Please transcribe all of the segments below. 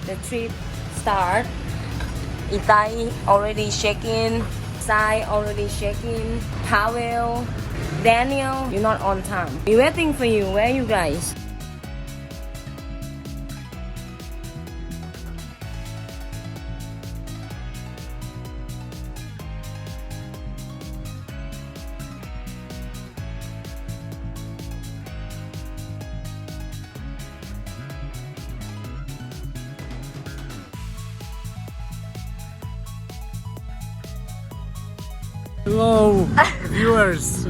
the trip start. Itai already check-in. Sai already check-in. Pavel, Daniel, you're not on time. We're waiting for you. Where are you guys? Hello viewers,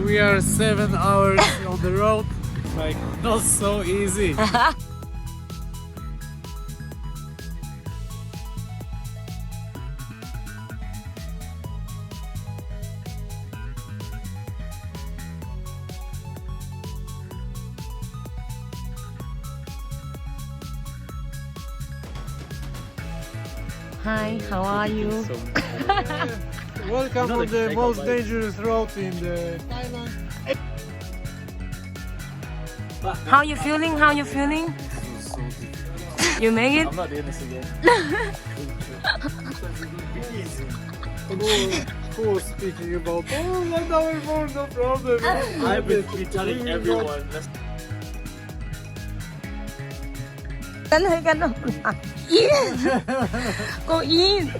we are 7 hours on the road, like not so easy. Hi, how are you? Welcome to the most dangerous road in the Thailand. How you feeling? How you feeling? You make it? I'm not doing this again. Who was speaking about 1 hour more, no problem. I've been telling everyone. Go in.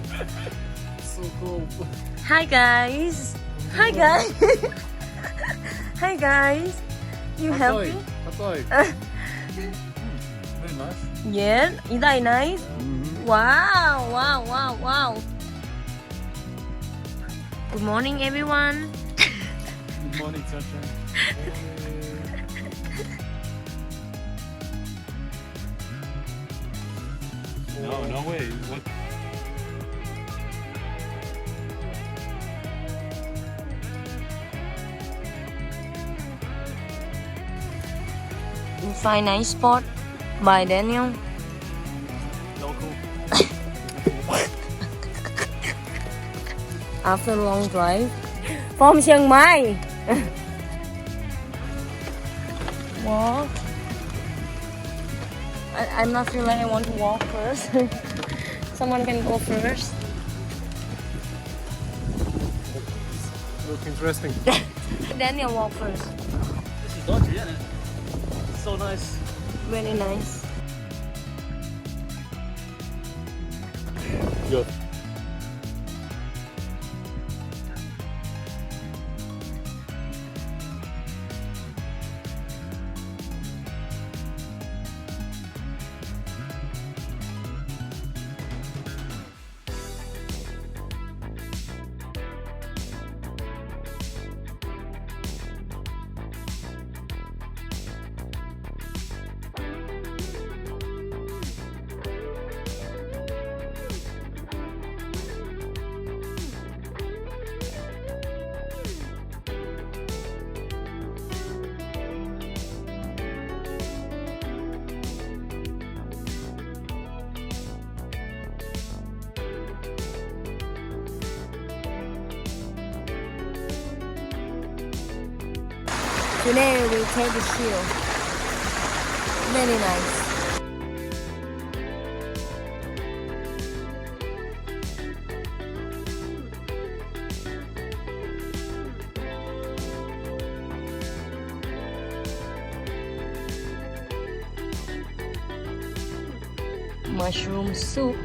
So cold. Hi guys. Hi guys. Hi guys. You happy? Very nice. Yeah. Is that nice? Wow. Wow. Wow. Wow. Good morning, everyone. Good morning, sunshine. No way. What? We find nice spot by Daniel. Local. After a long drive from Chiang Mai. Walk. I'm not feeling like I want to walk first. Someone can go first. Look interesting. Daniel walk first. This is dodgy, isn't it? So nice. Very nice. Good. Today we take the chill. Very nice. Mushroom soup.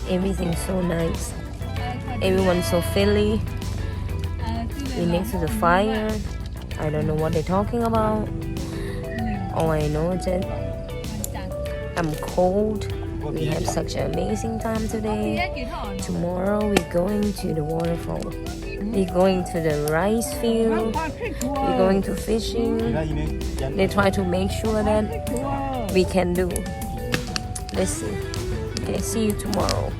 Everything's so nice. Everyone's so friendly. We're next to the fire. I don't know what they're talking about. All I know is that I'm cold. We had such an amazing time today. Tomorrow we're going to the waterfall. We're going to the rice field. We're going to fishing. They try to make sure that we can do. Let's see. Okay, see you tomorrow.